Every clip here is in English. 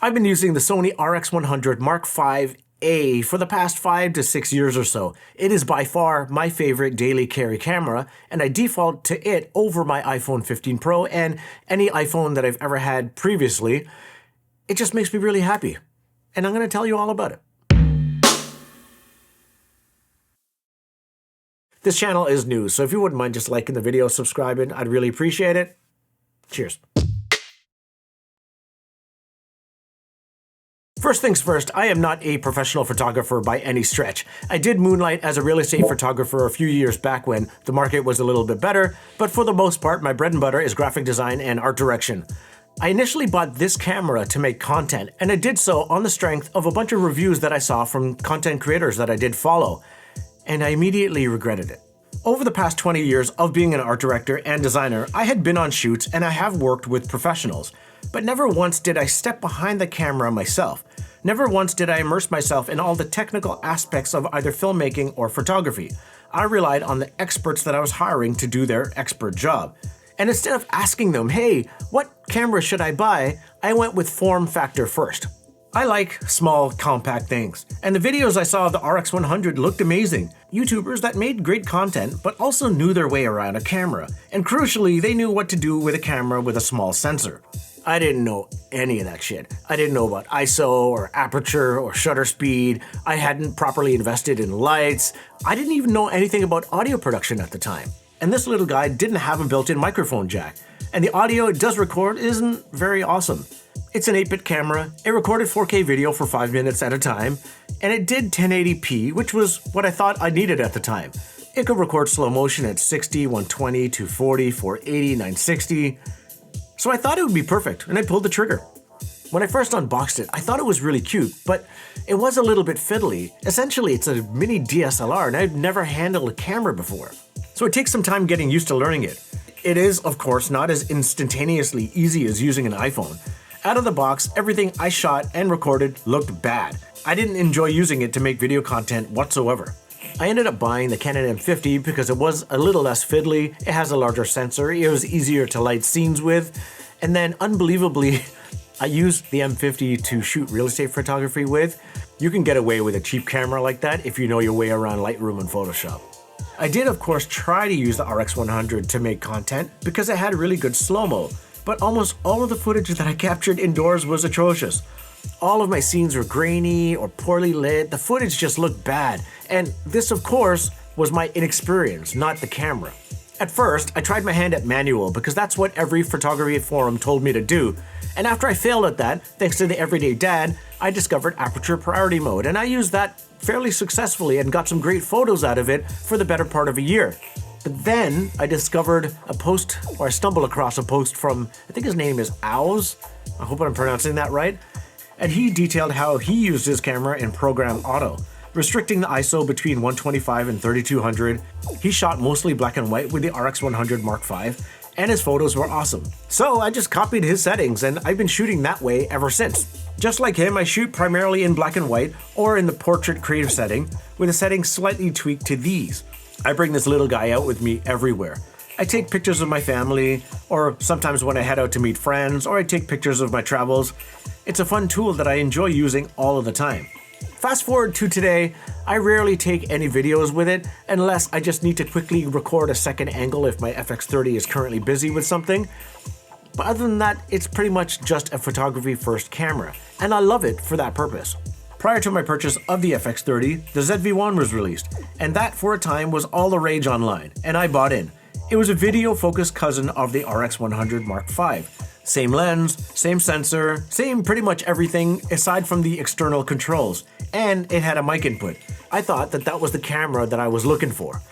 I've been using the Sony Rx100VA for the past 5 to 6 years or so. It is by far my favorite daily carry camera, and I default to it over my iPhone 15 Pro and any iPhone that I've ever had previously. It just makes me really happy, and I'm going to tell you all about it. This channel is new, so if you wouldn't mind just liking the video, subscribing, I'd really appreciate it. Cheers. First things first, I am not a professional photographer by any stretch. I did moonlight as a real estate photographer a few years back when the market was a little bit better, but for the most part, my bread and butter is graphic design and art direction. I initially bought this camera to make content, and I did so on the strength of a bunch of reviews that I saw from content creators that I did follow, and I immediately regretted it. Over the past 20 years of being an art director and designer, I had been on shoots and I have worked with professionals, but never once did I step behind the camera myself. Never once did I immerse myself in all the technical aspects of either filmmaking or photography. I relied on the experts that I was hiring to do their expert job. And instead of asking them, hey, what camera should I buy? I went with form factor first. I like small, compact things, and the videos I saw of the RX100 looked amazing. YouTubers that made great content, but also knew their way around a camera, and crucially, they knew what to do with a camera with a small sensor. I didn't know any of that shit. I didn't know about ISO or aperture or shutter speed. I hadn't properly invested in lights. I didn't even know anything about audio production at the time. And this little guy didn't have a built-in microphone jack. And the audio it does record isn't very awesome. It's an 8-bit camera, it recorded 4K video for 5 minutes at a time, and it did 1080p, which was what I thought I needed at the time. It could record slow motion at 60, 120, 240, 480, 960. So I thought it would be perfect, and I pulled the trigger. When I first unboxed it, I thought it was really cute, but it was a little bit fiddly. Essentially, it's a mini DSLR, and I've never handled a camera before. So it takes some time getting used to learning it. It is, of course, not as instantaneously easy as using an iPhone. Out of the box, everything I shot and recorded looked bad. I didn't enjoy using it to make video content whatsoever. I ended up buying the Canon M50 because it was a little less fiddly, it has a larger sensor, it was easier to light scenes with, and then unbelievably, I used the M50 to shoot real estate photography with. You can get away with a cheap camera like that if you know your way around Lightroom and Photoshop. I did of course try to use the RX100 to make content because it had really good slow-mo, but almost all of the footage that I captured indoors was atrocious. All of my scenes were grainy or poorly lit, the footage just looked bad, and this of course was my inexperience, not the camera. At first, I tried my hand at manual because that's what every photography forum told me to do, and after I failed at that, thanks to the Everyday Dad, I discovered aperture priority mode, and I used that fairly successfully and got some great photos out of it for the better part of a year. But then I discovered a post, or I stumbled across a post from, I think his name is Owls, I hope I'm pronouncing that right, and he detailed how he used his camera in program auto, restricting the ISO between 125 and 3200. He shot mostly black and white with the RX100 Mark V, and his photos were awesome. So I just copied his settings, and I've been shooting that way ever since. Just like him, I shoot primarily in black and white, or in the portrait creative setting, with the settings slightly tweaked to these. I bring this little guy out with me everywhere. I take pictures of my family, or sometimes when I head out to meet friends, or I take pictures of my travels. It's a fun tool that I enjoy using all of the time. Fast forward to today, I rarely take any videos with it unless I just need to quickly record a second angle if my FX30 is currently busy with something. But other than that, it's pretty much just a photography first camera, and I love it for that purpose. Prior to my purchase of the FX30, the ZV-1 was released, and that for a time was all the rage online, and I bought in. It was a video-focused cousin of the RX100 Mark V. Same lens, same sensor, same pretty much everything aside from the external controls, and it had a mic input. I thought that that was the camera that I was looking for.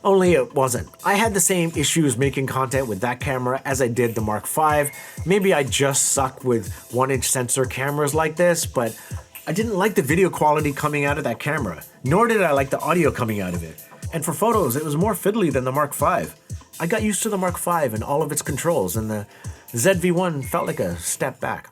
Only it wasn't. I had the same issues making content with that camera as I did the Mark V. Maybe I just suck with 1-inch sensor cameras like this, but I didn't like the video quality coming out of that camera, nor did I like the audio coming out of it. And for photos, it was more fiddly than the Mark V. I got used to the Mark V and all of its controls, and the ZV-1 felt like a step back.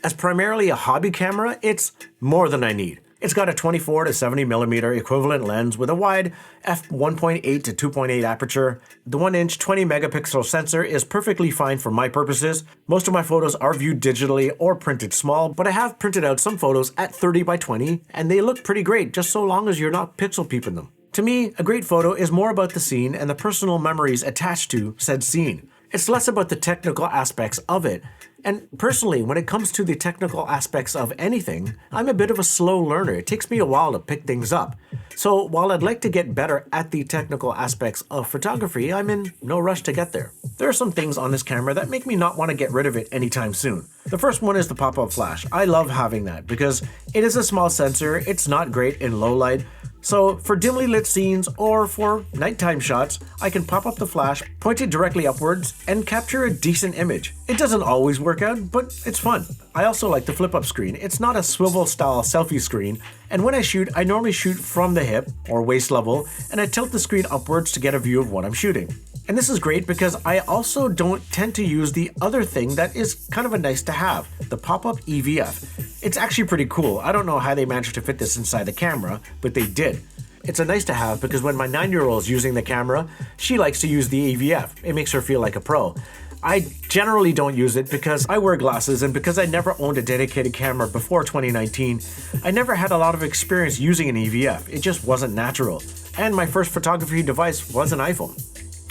As primarily a hobby camera, it's more than I need. It's got a 24 to 70mm equivalent lens with a wide f1.8 to 2.8 aperture. The 1-inch 20-megapixel sensor is perfectly fine for my purposes. Most of my photos are viewed digitally or printed small, but I have printed out some photos at 30 by 20, and they look pretty great just so long as you're not pixel peeping them. To me, a great photo is more about the scene and the personal memories attached to said scene. It's less about the technical aspects of it. And personally, when it comes to the technical aspects of anything, I'm a bit of a slow learner. It takes me a while to pick things up. So while I'd like to get better at the technical aspects of photography, I'm in no rush to get there. There are some things on this camera that make me not want to get rid of it anytime soon. The first one is the pop-up flash. I love having that because it is a small sensor, it's not great in low light, so for dimly lit scenes or for nighttime shots, I can pop up the flash, point it directly upwards, and capture a decent image. It doesn't always work out, but it's fun. I also like the flip-up screen. It's not a swivel-style selfie screen, and when I shoot, I normally shoot from the hip, or waist level, and I tilt the screen upwards to get a view of what I'm shooting. And this is great because I also don't tend to use the other thing that is kind of a nice to have, the pop-up EVF. It's actually pretty cool. I don't know how they managed to fit this inside the camera, but they did. It's a nice to have because when my 9-year-old's using the camera, she likes to use the EVF. It makes her feel like a pro. I generally don't use it because I wear glasses, and because I never owned a dedicated camera before 2019, I never had a lot of experience using an EVF. It just wasn't natural. And my first photography device was an iPhone.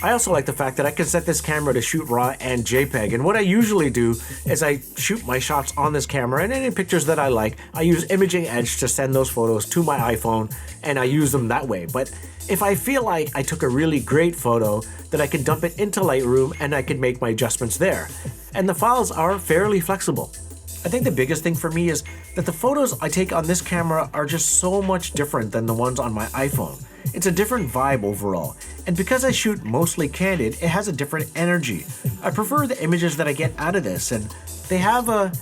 I also like the fact that I can set this camera to shoot RAW and JPEG, and what I usually do is I shoot my shots on this camera, and any pictures that I like, I use Imaging Edge to send those photos to my iPhone, and I use them that way. But if I feel like I took a really great photo, then I can dump it into Lightroom and I can make my adjustments there. And the files are fairly flexible. I think the biggest thing for me is that the photos I take on this camera are just so much different than the ones on my iPhone. It's a different vibe overall, and because I shoot mostly candid, it has a different energy. I prefer the images that I get out of this, and they have a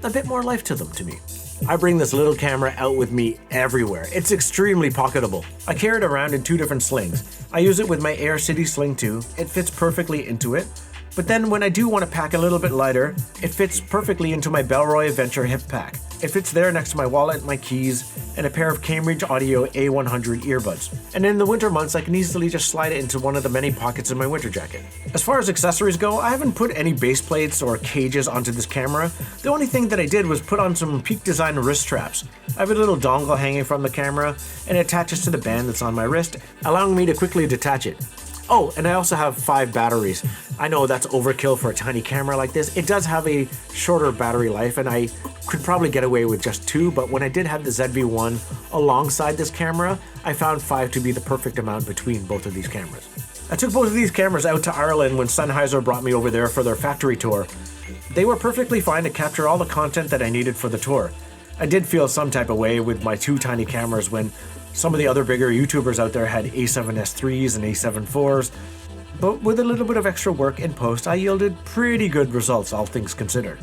bit more life to them to me. I bring this little camera out with me everywhere. It's extremely pocketable. I carry it around in 2 different slings. I use it with my Air City Sling 2. It fits perfectly into it. But then when I do want to pack a little bit lighter, it fits perfectly into my Bellroy Adventure hip pack. It fits there next to my wallet, my keys, and a pair of Cambridge Audio A100 earbuds. And in the winter months, I can easily just slide it into one of the many pockets in my winter jacket. As far as accessories go, I haven't put any base plates or cages onto this camera. The only thing that I did was put on some Peak Design wrist straps. I have a little dongle hanging from the camera, and it attaches to the band that's on my wrist, allowing me to quickly detach it. Oh, and I also have 5 batteries. I know that's overkill for a tiny camera like this. It does have a shorter battery life, and I could probably get away with just 2, but when I did have the ZV-1 alongside this camera, I found 5 to be the perfect amount between both of these cameras. I took both of these cameras out to Ireland when Sennheiser brought me over there for their factory tour. They were perfectly fine to capture all the content that I needed for the tour. I did feel some type of way with my 2 tiny cameras when some of the other bigger YouTubers out there had A7S3s and A7 IVs, but with a little bit of extra work in post, I yielded pretty good results, all things considered.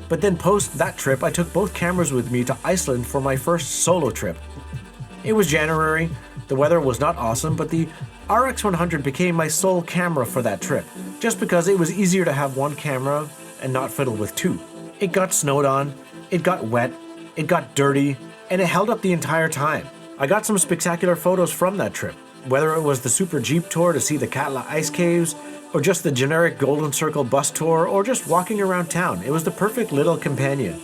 But then post that trip, I took both cameras with me to Iceland for my first solo trip. It was January, the weather was not awesome, but the RX100 became my sole camera for that trip, just because it was easier to have 1 camera and not fiddle with 2. It got snowed on, it got wet, it got dirty, and it held up the entire time. I got some spectacular photos from that trip, whether it was the Super Jeep tour to see the Katla Ice Caves, or just the generic Golden Circle bus tour, or just walking around town. It was the perfect little companion.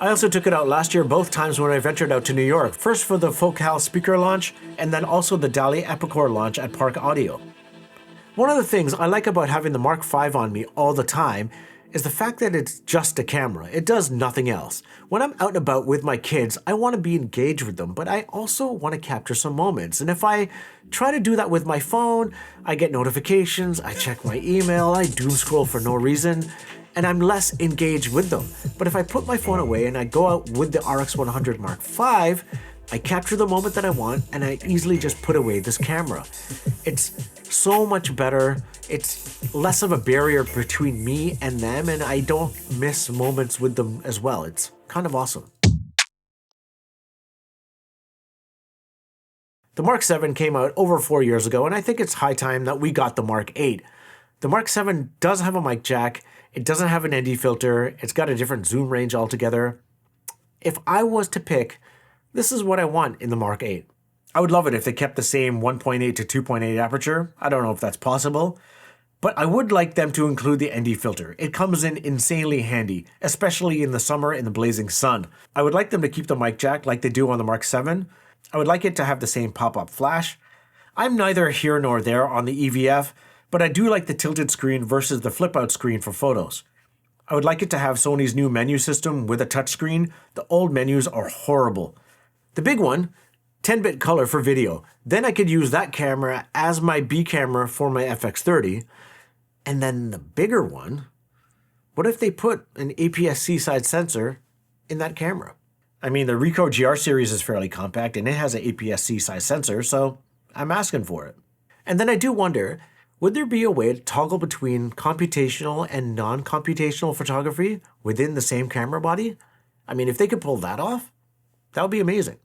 I also took it out last year both times when I ventured out to New York, first for the Focal speaker launch, and then also the DALI Epicor launch at Park Audio. One of the things I like about having the Mark V on me all the time is the fact that it's just a camera. It does nothing else. When I'm out and about with my kids, I want to be engaged with them, but I also want to capture some moments. And if I try to do that with my phone, I get notifications, I check my email, I doom scroll for no reason, and I'm less engaged with them. But if I put my phone away and I go out with the RX100 Mark V, I capture the moment that I want and I easily just put away this camera. It's so much better. It's less of a barrier between me and them, and I don't miss moments with them as well. It's kind of awesome. The Mark 7 came out over 4 years ago, and I think it's high time that we got the Mark 8. The Mark 7 does have a mic jack. It doesn't have an ND filter. It's got a different zoom range altogether. If I was to pick, This is what I want in the Mark 8. I would love it if they kept the same 1.8 to 2.8 aperture. I don't know if that's possible. But I would like them to include the ND filter. It comes in insanely handy, especially in the summer in the blazing sun. I would like them to keep the mic jack like they do on the Mark 7. I would like it to have the same pop-up flash. I'm neither here nor there on the EVF, but I do like the tilted screen versus the flip-out screen for photos. I would like it to have Sony's new menu system with a touchscreen. The old menus are horrible. The big one, 10-bit color for video. Then I could use that camera as my B camera for my FX30. And then the bigger one, what if they put an APS-C side sensor in that camera? I mean, the Ricoh GR series is fairly compact and it has an APS-C size sensor, so I'm asking for it. And then I do wonder, would there be a way to toggle between computational and non-computational photography within the same camera body? I mean, if they could pull that off, that would be amazing.